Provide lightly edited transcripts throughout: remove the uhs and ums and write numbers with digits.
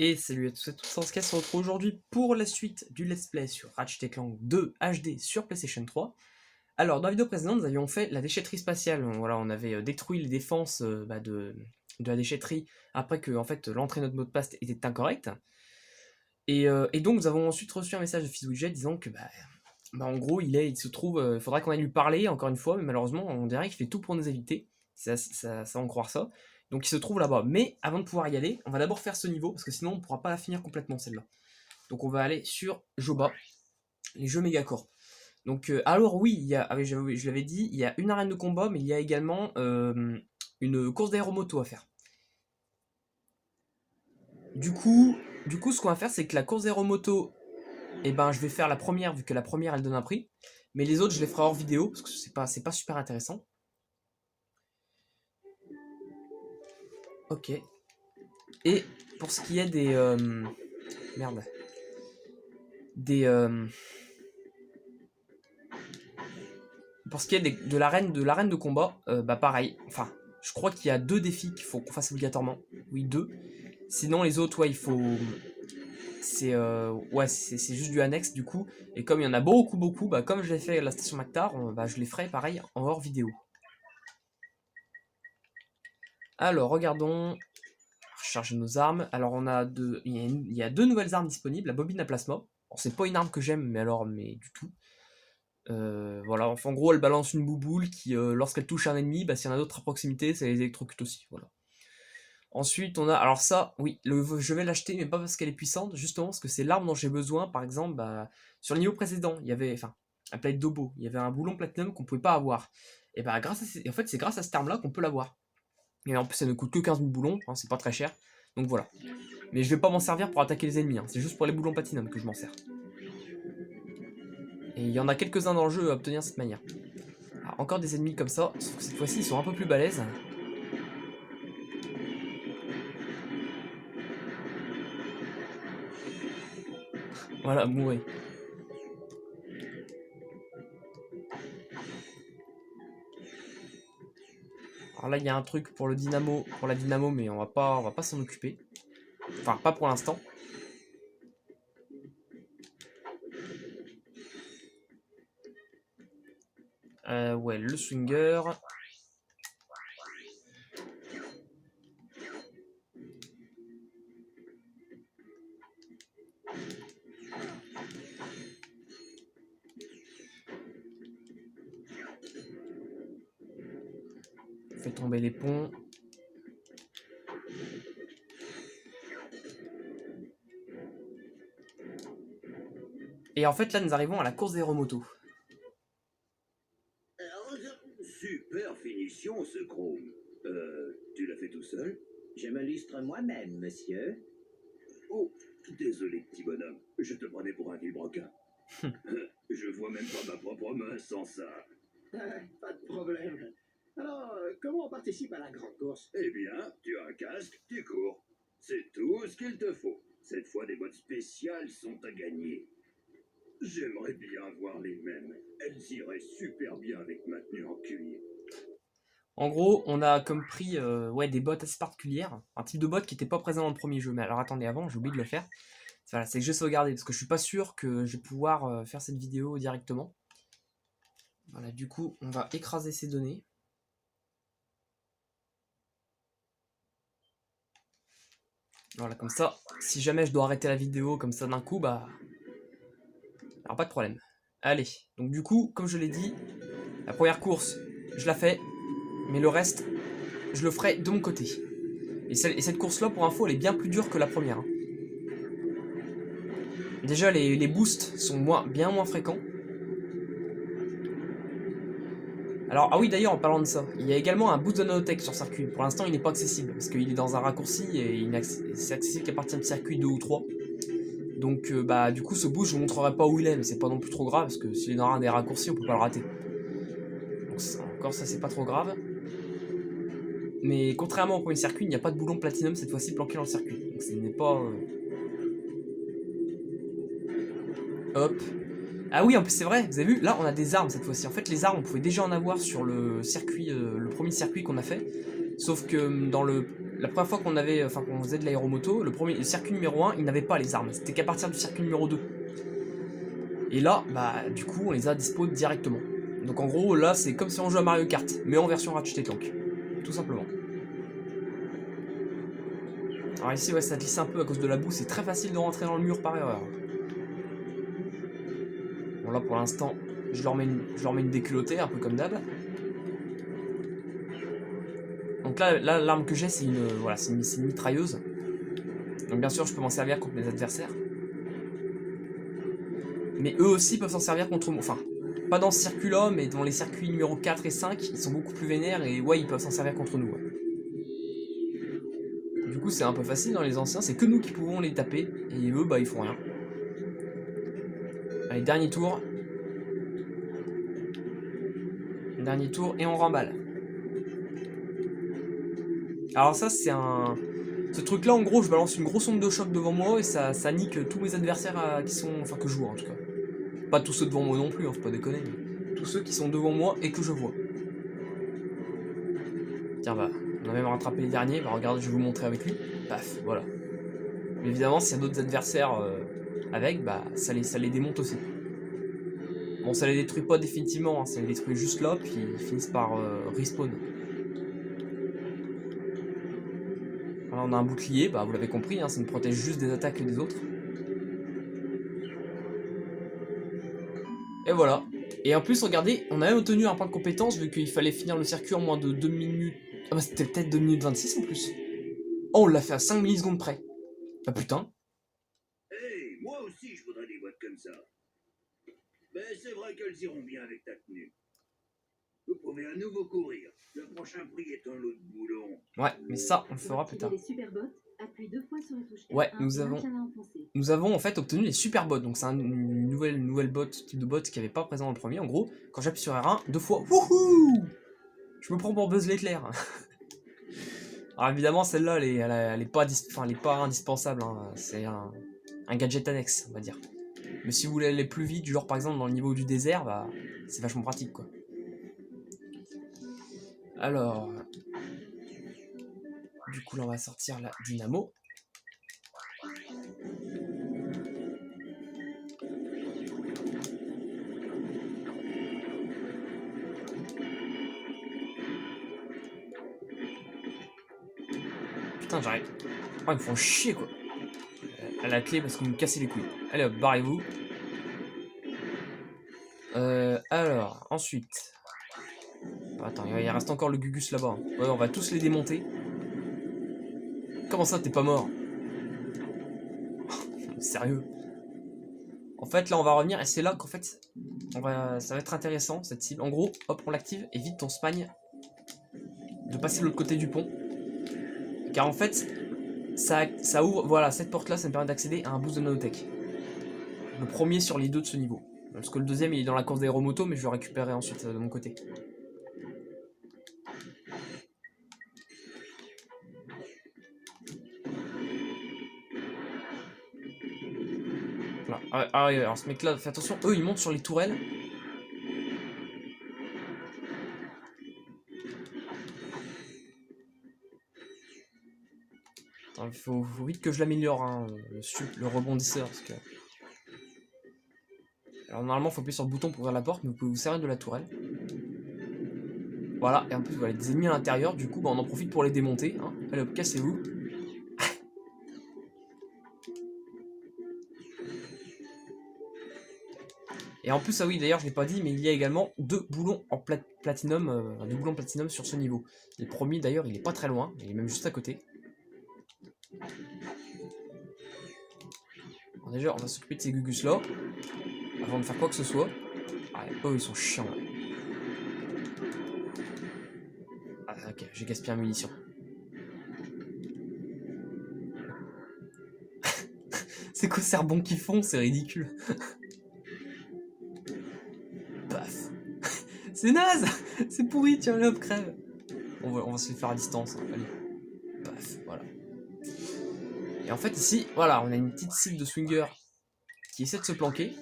Et salut à tous et à tous, on se retrouve aujourd'hui pour la suite du let's play sur Ratchet & Clank 2 HD sur PlayStation 3. Alors, dans la vidéo précédente, nous avions fait la déchetterie spatiale. Voilà, on avait détruit les défenses de la déchetterie après que en fait, l'entrée de notre mot de passe était incorrecte. Et donc, nous avons ensuite reçu un message de FizzWidget disant que, en gros, il se trouve, il faudrait qu'on aille lui parler encore une fois, mais malheureusement, on dirait qu'il fait tout pour nous éviter. Ça en croire ça. Donc il se trouve là-bas. Mais avant de pouvoir y aller, on va d'abord faire ce niveau, parce que sinon on ne pourra pas la finir complètement celle-là. Donc on va aller sur Joba, les jeux Megacorp. Donc alors oui, il y a, je l'avais dit, il y a une arène de combat, mais il y a également une course d'aéromoto à faire. Du coup, ce qu'on va faire, c'est que la course d'aéromoto, je vais faire la première, vu que la première elle donne un prix. Mais les autres, je les ferai hors vidéo, parce que c'est pas super intéressant. Ok. Et pour ce qui est des... merde. Pour ce qui est de l'arène de combat, pareil. Enfin, je crois qu'il y a 2 défis qu'il faut qu'on fasse obligatoirement. Oui, 2. Sinon, les autres, ouais, il faut... C'est juste du annexe, du coup. Et comme il y en a beaucoup, comme je l'ai fait à la station Mactar, je les ferai, pareil, en hors vidéo. Alors, regardons... Recharger nos armes. Alors, il y a 2 nouvelles armes disponibles. La bobine à plasma. Bon, c'est pas une arme que j'aime, mais du tout. Voilà, enfin, en gros, elle balance une bouboule qui, lorsqu'elle touche un ennemi, s'il y en a d'autres à proximité, ça les électrocute aussi. Voilà. Ensuite, on a. Alors, ça, oui, je vais l'acheter, mais pas parce qu'elle est puissante, justement, parce que c'est l'arme dont j'ai besoin. Par exemple, sur le niveau précédent, il y avait. Enfin, la planète d'Obo, il y avait un boulon platinum qu'on pouvait pas avoir. Et en fait, c'est grâce à cette arme-là qu'on peut l'avoir. Et en plus, ça ne coûte que 15 000 boulons, hein, c'est pas très cher. Donc voilà. Mais je vais pas m'en servir pour attaquer les ennemis, hein, c'est juste pour les boulons platinum que je m'en sers. Et il y en a quelques-uns dans le jeu à obtenir de cette manière. Alors, encore des ennemis comme ça, sauf que cette fois-ci ils sont un peu plus balèzes. Voilà, mourez. Alors là il y a un truc pour la dynamo, mais on va pas s'en occuper. Enfin, pas pour l'instant. Ouais, le swinger. Fait tomber les ponts. Et en fait là nous arrivons à la course d'aéromoto. Super finition ce chrome. Tu l'as fait tout seul? Je me lustre moi-même, monsieur. Oh, désolé petit bonhomme, je te prenais pour un vilebrequin. Je vois même pas ma propre main sans ça. Pas de problème. Alors, comment on participe à la grande course? Eh bien, tu as un casque, tu cours. C'est tout ce qu'il te faut. Cette fois, des bottes spéciales sont à gagner. J'aimerais bien voir les mêmes. Elles iraient super bien avec ma tenue en cuir. En gros, on a comme prix des bottes assez particulières. Un type de botte qui n'était pas présent dans le premier jeu. Mais alors attendez, avant, j'ai oublié de le faire. Voilà, c'est que je vais sauvegarder parce que je suis pas sûr que je vais pouvoir faire cette vidéo directement. Voilà, du coup, on va écraser ces données. Voilà, comme ça, si jamais je dois arrêter la vidéo comme ça d'un coup, alors pas de problème. Allez, donc du coup, comme je l'ai dit, la première course, je la fais, mais le reste, je le ferai de mon côté. Et cette course-là, pour info, elle est bien plus dure que la première. Déjà, les boosts sont bien moins fréquents. Alors, ah oui, d'ailleurs, en parlant de ça, il y a également un boost de nanotech sur circuit. Pour l'instant, il n'est pas accessible, parce qu'il est dans un raccourci, et c'est accessible qu'à partir de circuit 2 ou 3. Donc, du coup, ce boost, je vous montrerai pas où il est, mais c'est pas non plus trop grave, parce que s'il est dans un des raccourcis, on peut pas le rater. Donc, encore ça, c'est pas trop grave. Mais contrairement au premier circuit, il n'y a pas de boulon platinum cette fois-ci planqué dans le circuit. Donc, ce n'est pas... Hop. Ah oui, en plus c'est vrai, vous avez vu, là on a des armes cette fois-ci. En fait les armes on pouvait déjà en avoir sur le circuit, le premier circuit qu'on a fait. Sauf que dans le la première fois qu'on avait, enfin qu'on faisait de l'aéromoto, le circuit numéro 1, il n'avait pas les armes. C'était qu'à partir du circuit numéro 2. Et là, bah du coup, on les a dispo directement. Donc en gros, là, c'est comme si on jouait à Mario Kart, mais en version Ratchet & Clank. Tout simplement. Alors ici, ouais, ça glisse un peu à cause de la boue, c'est très facile de rentrer dans le mur par erreur. Bon là, pour l'instant, je leur mets une déculottée, un peu comme d'hab. Donc là, l'arme que j'ai, c'est une, voilà, c'est une mitrailleuse. Donc bien sûr, je peux m'en servir contre mes adversaires. Mais eux aussi peuvent s'en servir contre moi. Enfin, pas dans ce circuit-là, mais dans les circuits numéro 4 et 5, ils sont beaucoup plus vénères et ouais, ils peuvent s'en servir contre nous. Ouais. Du coup, c'est un peu facile dans les anciens, c'est que nous qui pouvons les taper, et eux, bah, ils font rien. Allez, dernier tour. Dernier tour, et on remballe. Alors ça, c'est un... Ce truc-là, en gros, je balance une grosse onde de choc devant moi, et ça nique tous mes adversaires qui sont... Enfin, que je vois, en tout cas. Pas tous ceux devant moi non plus, hein, faut pas déconner, mais tous ceux qui sont devant moi et que je vois. Tiens, bah, on a même rattrapé les derniers, bah regardez, je vais vous montrer avec lui. Paf, voilà. Mais évidemment, s'il y a d'autres adversaires avec, bah, ça les démonte aussi. Bon, ça les détruit pas définitivement, hein, ça les détruit juste là, puis ils finissent par respawn. Voilà, on a un bouclier, bah vous l'avez compris, hein, ça nous protège juste des attaques des autres. Et voilà. Et en plus, regardez, on a même obtenu un point de compétence vu qu'il fallait finir le circuit en moins de 2 minutes. Ah bah c'était peut-être 2 minutes 26 en plus. Oh, on l'a fait à 5 millisecondes près. Ah putain. Hey, moi aussi je voudrais des boîtes comme ça. Mais c'est vrai qu'elles iront bien avec ta tenue. Vous pouvez à nouveau courir. Le prochain prix est un lot de boulons. Ouais, mais ça, on le fera plus tard. Ouais, nous avons en fait obtenu les super bots. Donc c'est une nouvelle bot, type de bot qui avait pas présent dans le premier. En gros, quand j'appuie sur R1, 2 fois, wouhou, je me prends pour Buzz l'éclair. Alors évidemment, celle-là, elle est pas indispensable. Hein. C'est un gadget annexe, on va dire. Mais si vous voulez aller plus vite, genre par exemple dans le niveau du désert, bah c'est vachement pratique quoi. Alors, du coup là on va sortir la dynamo. Putain, j'arrive. Oh, ils me font chier quoi. À la clé parce qu'on me cassait les couilles. Allez hop, barrez-vous. Alors, ensuite. Attends, il reste encore le Gugus là-bas. Hein. Ouais, on va tous les démonter. Comment ça, t'es pas mort? Sérieux? En fait, là, on va revenir et c'est là qu'en fait, ça va être intéressant cette cible. En gros, hop, on l'active, évite ton spagne de passer de l'autre côté du pont. Car en fait, ça ouvre, voilà, cette porte-là, ça me permet d'accéder à un boost de nanotech. Le premier sur les deux de ce niveau. Parce que le deuxième, il est dans la course d'aéromoto, mais je vais le récupérer ensuite de mon côté. Voilà. Ah ouais, alors ce mec-là, fais attention, eux, ils montent sur les tourelles. Il faut vite que je l'améliore, hein, le rebondisseur, parce que... Alors normalement, il faut appuyer sur le bouton pour ouvrir la porte, mais vous pouvez vous servir de la tourelle. Voilà, et en plus, voilà, des ennemis à l'intérieur, du coup, bah, on en profite pour les démonter. Hein. Allez hop, cassez-vous. Et en plus, ah oui, d'ailleurs, je l'ai pas dit, mais il y a également deux boulons en platinum, deux boulons platinum sur ce niveau. Le premier, d'ailleurs, il est pas très loin, il est même juste à côté. Alors déjà, on va s'occuper de ces gugus-là, avant de faire quoi que ce soit. Ah, eux, ils sont chiants, là. Ah, ok, j'ai gaspillé une munition. C'est quoi ces rebonds qu'ils font? C'est ridicule. Paf. C'est naze. C'est pourri, tiens, hop, crève. On va se les faire à distance, hein. Allez. Paf, voilà. Et en fait, ici, voilà, on a une petite cible de swinger qui essaie de se planquer.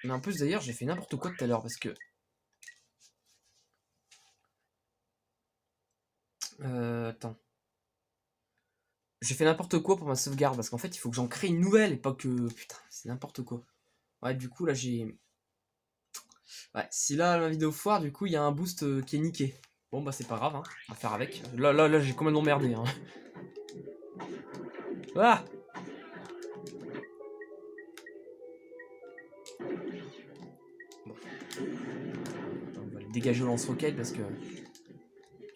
Mais en plus d'ailleurs j'ai fait n'importe quoi tout à l'heure parce que... Attends. J'ai fait n'importe quoi pour ma sauvegarde parce qu'en fait il faut que j'en crée une nouvelle et pas que... Putain, c'est n'importe quoi. Ouais, du coup là j'ai... Ouais, si là ma vidéo foire, du coup il y a un boost qui est niqué. Bon bah c'est pas grave, hein. On va faire avec. Là j'ai complètement merdé. Hein. Ah, bon. On va le dégager au lance-roquette parce que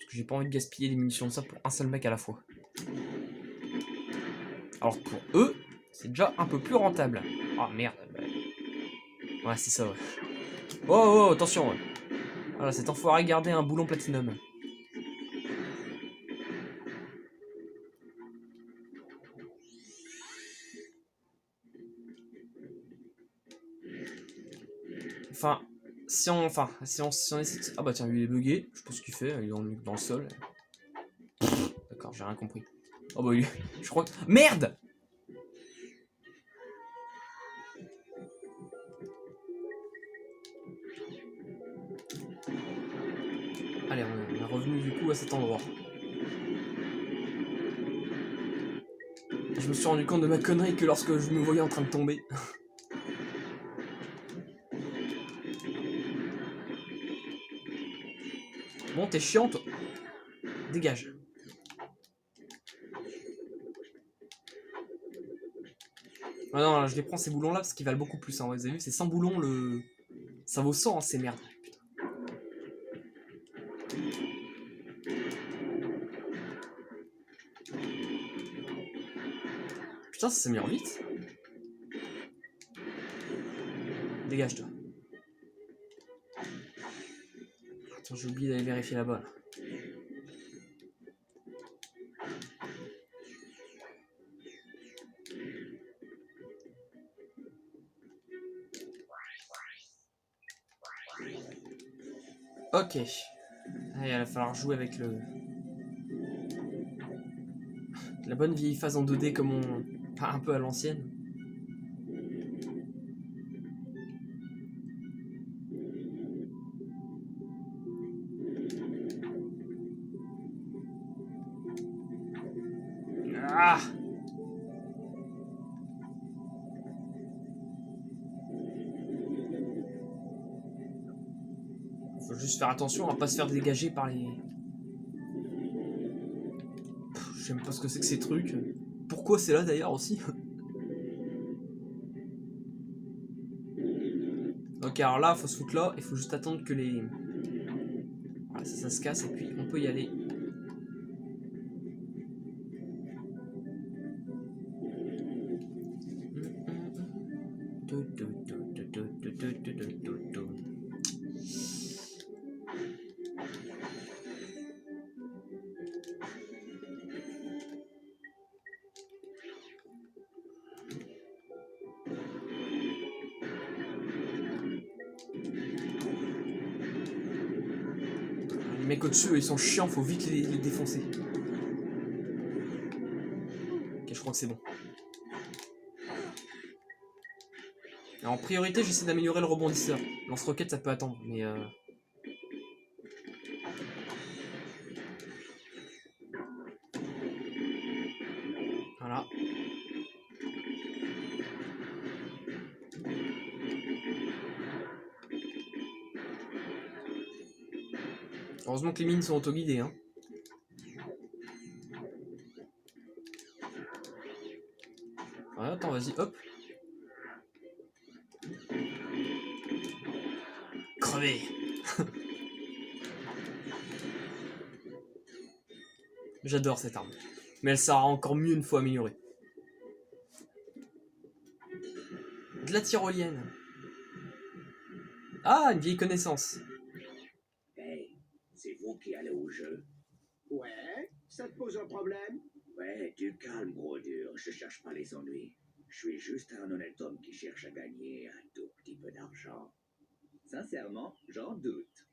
j'ai pas envie de gaspiller des munitions de ça pour un seul mec à la fois. Alors pour eux, c'est déjà un peu plus rentable. Ah merde. Ouais, c'est ça, ouais. Oh, attention, ouais. Voilà, cet enfoiré gardait un boulon platinum. Enfin, si on essaie... Ah bah tiens, lui il est bugué, je sais pas ce qu'il fait, il est dans le sol. D'accord, j'ai rien compris. Oh bah je crois que... Merde! Allez, on est revenu du coup à cet endroit. Je me suis rendu compte de ma connerie que lorsque je me voyais en train de tomber. Bon, t'es chiante. Dégage. Ah non, je les prends ces boulons là parce qu'ils valent beaucoup plus. Hein. Vous avez vu, c'est 100 boulons le... Ça vaut 100, hein, ces merdes. Putain, ça s'améliore vite. Dégage-toi. Attends, j'ai oublié d'aller vérifier là-bas. Là. Ok. Allez, il va falloir jouer avec le... La bonne vieille phase en 2D comme on... Enfin, un peu à l'ancienne. Ah! Faut juste faire attention à pas se faire dégager par les... J'aime pas ce que c'est que ces trucs. Pourquoi c'est là d'ailleurs aussi? Ok, alors là, faut se foutre là, il faut juste attendre que les... Voilà, ça se casse et puis on peut y aller. Les mecs au-dessus, ils sont chiants, faut vite les défoncer. Ok, je crois que c'est bon. Alors, en priorité, j'essaie d'améliorer le rebondisseur. Lance-roquette, ça peut attendre, mais... Voilà. Heureusement que les mines sont auto-guidées, hein. Ouais, attends, vas-y, hop. Crevé. J'adore cette arme. Mais elle sera encore mieux une fois améliorée. De la tyrolienne. Ah, une vieille connaissance. Hey, c'est vous qui allez au jeu? Ouais, ça te pose un problème? Ouais, du calme, gros dur. Je cherche pas les ennuis. Je suis juste un honnête homme qui cherche à gagner un tout petit peu d'argent. Sincèrement, j'en doute.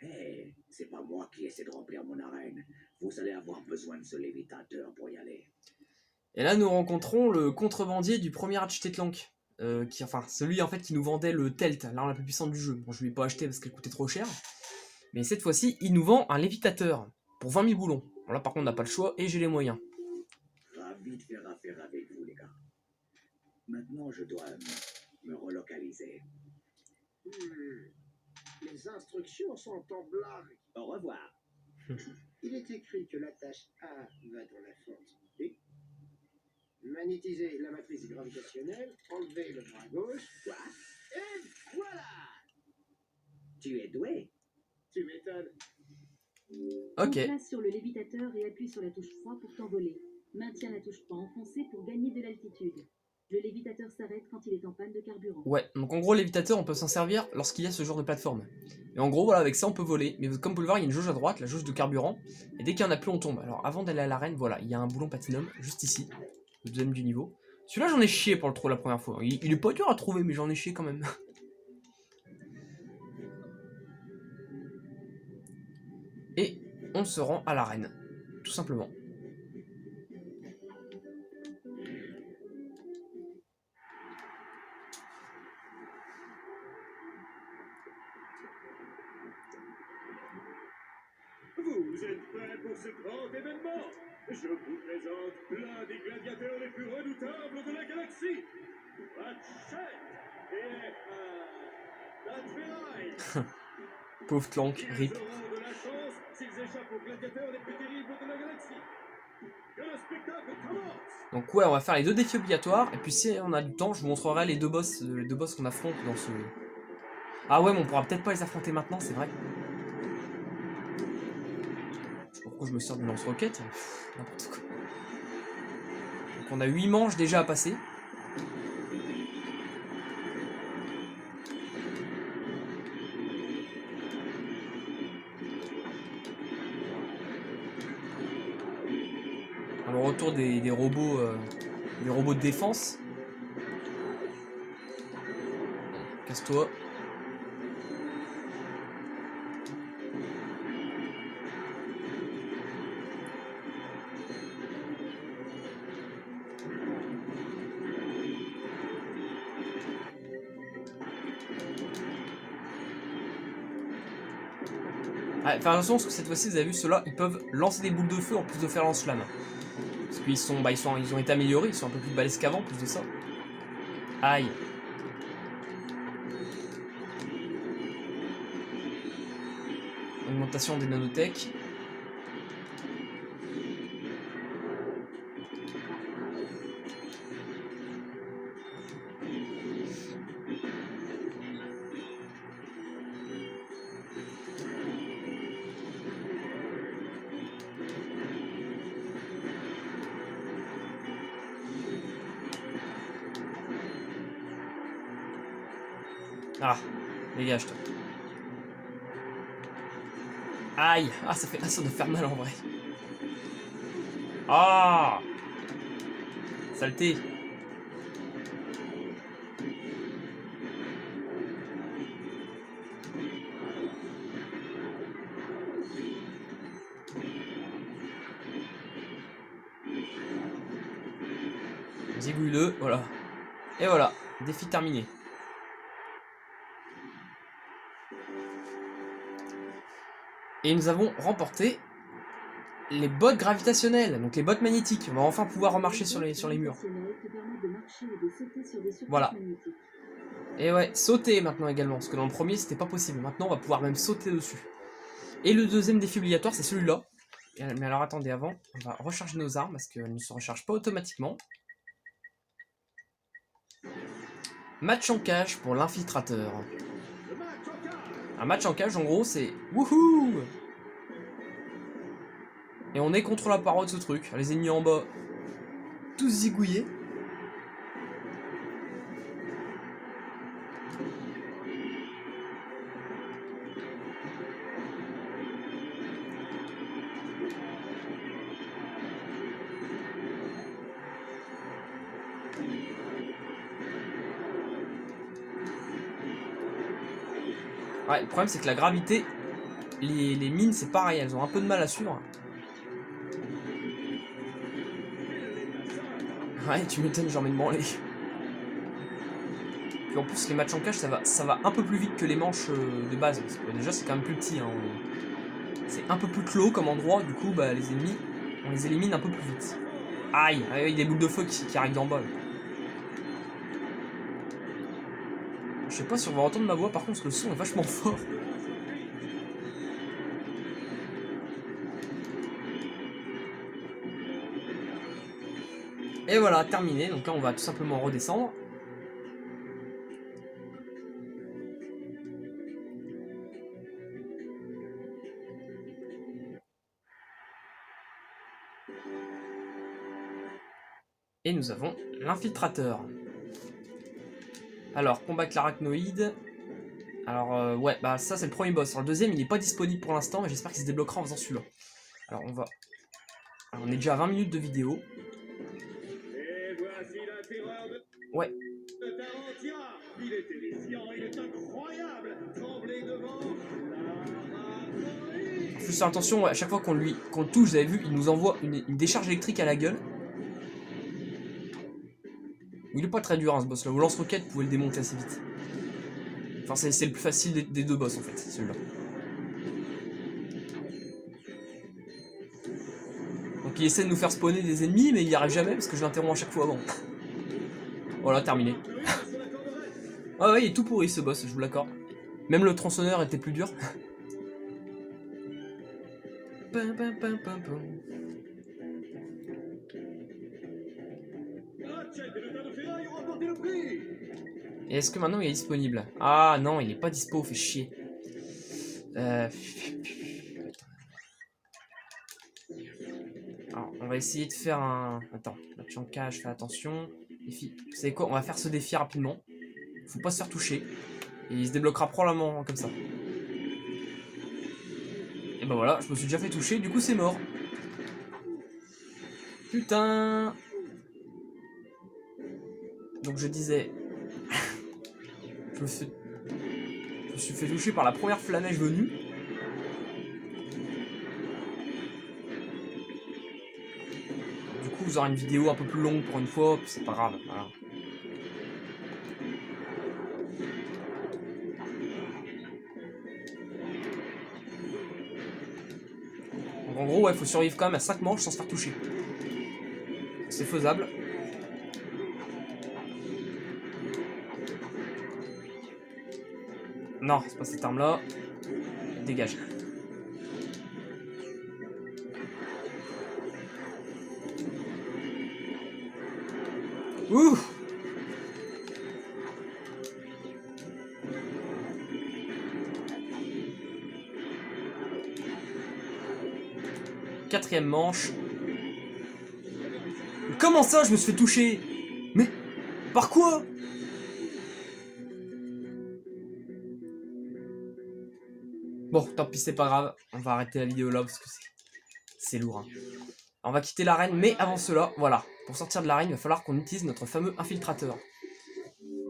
Hey, c'est pas moi qui essaie de remplir mon arène. Vous allez avoir besoin de ce lévitateur pour y aller. Et là, nous rencontrons le contrebandier du premier Ratchet & Clank. Enfin, celui en fait qui nous vendait le Telt, l'arme la plus puissante du jeu. Bon, je ne l'ai pas acheté parce qu'elle coûtait trop cher. Mais cette fois-ci, il nous vend un lévitateur pour 20 000 boulons. Bon, là, par contre, on n'a pas le choix et j'ai les moyens. Ravi de faire affaire avec vous, les gars. Maintenant, je dois me relocaliser. Les instructions sont en blanc. Au revoir. Il est écrit que la tâche A va dans la fonte B. Magnétiser la matrice gravitationnelle, enlever le bras gauche. Quoi? Et voilà! Tu es doué. Tu m'étonnes. Ok. Place sur le lévitateur et appuie sur la touche 3 pour t'envoler. Maintiens la touche 3 enfoncée pour gagner de l'altitude. Le lévitateur s'arrête quand il est en panne de carburant. Ouais, donc en gros, lévitateur, on peut s'en servir lorsqu'il y a ce genre de plateforme. Et en gros, voilà, avec ça, on peut voler. Mais comme vous pouvez le voir, il y a une jauge à droite, la jauge de carburant. Et dès qu'il y en a plus, on tombe. Alors, avant d'aller à l'arène, voilà, il y a un boulon platinum, juste ici. Le deuxième du niveau. Celui-là, j'en ai chié pour le trouver la première fois. Il est pas dur à trouver, mais j'en ai chié quand même. Et on se rend à l'arène. Tout simplement. Vous êtes prêts pour ce grand événement? Je vous présente l'un des gladiateurs les plus redoutables de la galaxie, Ratchet et Latverai. Pauvre Clank, Ils rip. auront de la chance s'ils échappent aux gladiateurs les plus terribles de la galaxie. Que le spectacle commence! Donc ouais, on va faire les deux défis obligatoires. Et puis si on a du temps, je vous montrerai les deux boss qu'on affronte dans ce... Ah ouais, mais on pourra peut-être pas les affronter maintenant, c'est vrai. Je sais pas pourquoi je me sers du lance-roquette. N'importe quoi. Donc on a 8 manches déjà à passer. Le retour des robots de défense. Casse-toi. Ah, faire attention parce que cette fois-ci, vous avez vu, ceux-là, ils peuvent lancer des boules de feu en plus de faire lance-flamme. Parce qu'ils sont, ils ont été améliorés, ils sont un peu plus balèzes qu'avant, plus de ça. Aïe. Augmentation des nanotech. Ah, dégage toi. Aïe. Ah, ça doit faire mal en vrai. Ah, saleté. Zigouille-le, voilà. Et voilà, défi terminé. Et nous avons remporté les bottes gravitationnelles, donc les bottes magnétiques. On va enfin pouvoir remarcher sur les murs. Voilà. Et ouais, sauter maintenant également, parce que dans le premier c'était pas possible. Maintenant on va pouvoir même sauter dessus. Et le deuxième défi obligatoire c'est celui-là. Mais alors attendez, avant, on va recharger nos armes, parce qu'elles ne se rechargent pas automatiquement. Match en cage pour l'infiltrateur. Un match en cage en gros c'est wouhou. Et on est contre la paroi de ce truc. Les ennemis en bas, tous zigouillés. Ouais, le problème c'est que la gravité, les mines c'est pareil, elles ont un peu de mal à suivre. Ouais, tu m'étonnes, j'en mets une branlée. Puis en plus les matchs en cash ça va un peu plus vite que les manches de base. Parce que déjà c'est quand même plus petit, hein. C'est un peu plus clos comme endroit, du coup bah les ennemis on les élimine un peu plus vite. Aïe, avec des boules de feu qui arrivent d'en bas. Là. Je sais pas si on va entendre ma voix, par contre le son est vachement fort. Et voilà, terminé. Donc là on va tout simplement redescendre. Et nous avons l'infiltrateur. Alors, combattre l'arachnoïde. Alors, ouais, bah ça c'est le premier boss. Alors, le deuxième il n'est pas disponible pour l'instant, mais j'espère qu'il se débloquera en faisant celui-là. Alors, on va. Alors, on est déjà à 20 minutes de vidéo. Et voici la terreur de Ouais. Tarantia. Il est terrifiant, il est incroyable. Tremblez devant l'arachnoïde. Faut faire attention, ouais, à chaque fois qu'on le touche, vous avez vu, il nous envoie une décharge électrique à la gueule. Il est pas très dur hein, ce boss là. Au lance-roquette, vous pouvez le démonter assez vite. Enfin, c'est le plus facile des deux boss en fait, celui-là. Donc il essaie de nous faire spawner des ennemis, mais il n'y arrive jamais parce que je l'interromps à chaque fois avant. Voilà, terminé. Ah ouais, il est tout pourri ce boss, je vous l'accorde. Même le tronçonneur était plus dur. Et est-ce que maintenant il est disponible? Ah non, il est pas dispo, fait chier. Alors, on va essayer de faire un... Attends, match en cage, fais attention. Défi. Vous savez quoi? On va faire ce défi rapidement. Faut pas se faire toucher. Et il se débloquera probablement comme ça. Et ben voilà, je me suis déjà fait toucher, du coup c'est mort. Putain. Donc je disais... je me suis fait toucher par la première flamèche venue. Du coup vous aurez une vidéo un peu plus longue pour une fois, c'est pas grave, voilà. Donc en gros, ouais, faut survivre quand même à 5 manches sans se faire toucher. C'est faisable. Non, c'est pas cette arme-là. Dégage. Ouh! Quatrième manche. Comment ça, je me suis fait toucher? Mais par quoi? Bon, tant pis, c'est pas grave. On va arrêter la vidéo là parce que c'est lourd. Hein. On va quitter l'arène, mais avant cela, voilà. Pour sortir de l'arène, il va falloir qu'on utilise notre fameux infiltrateur.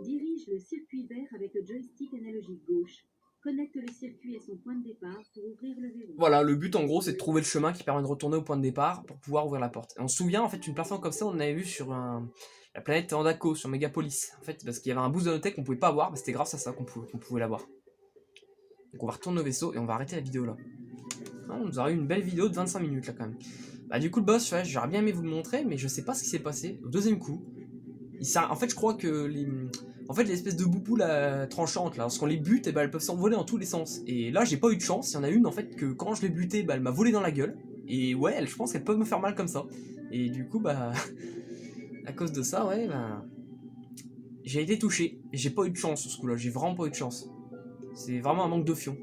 Dirige le circuit vert avec le joystick analogique gauche. Connecte le circuit à son point de départ pour ouvrir le verrou. Voilà, le but en gros, c'est de trouver le chemin qui permet de retourner au point de départ pour pouvoir ouvrir la porte. Et on se souvient, en fait, une plateforme comme ça, on en avait vu sur la planète Andako, sur Megapolis. En fait, parce qu'il y avait un boost de nanotech qu'on pouvait pas avoir, mais c'était grâce à ça qu'on pouvait l'avoir. Donc on va retourner au vaisseau et on va arrêter la vidéo là. Ah, on nous aura eu une belle vidéo de 25 minutes là quand même. Bah du coup le boss, ouais, j'aurais bien aimé vous le montrer, mais je sais pas ce qui s'est passé. Au deuxième coup, en fait je crois que l'espèce de boubou là, tranchante là, lorsqu'on les bute, et bah, elles peuvent s'envoler dans tous les sens. Et là j'ai pas eu de chance, il y en a une en fait que quand je l'ai butée, bah, elle m'a volé dans la gueule. Et ouais, je pense qu'elles peuvent me faire mal comme ça. Et du coup bah, à cause de ça, ouais, bah, j'ai été touché. Et j'ai pas eu de chance sur ce coup là, j'ai vraiment pas eu de chance. C'est vraiment un manque de fion.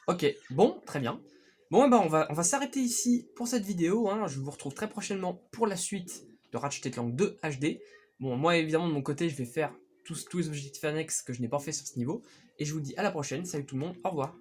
Ok, bon, très bien. Bon, ben on va s'arrêter ici pour cette vidéo. Hein. Je vous retrouve très prochainement pour la suite de Ratchet & Clank 2 HD. Bon, moi, évidemment, de mon côté, je vais faire tous les objectifs annexes que je n'ai pas fait sur ce niveau. Et je vous dis à la prochaine. Salut tout le monde, au revoir.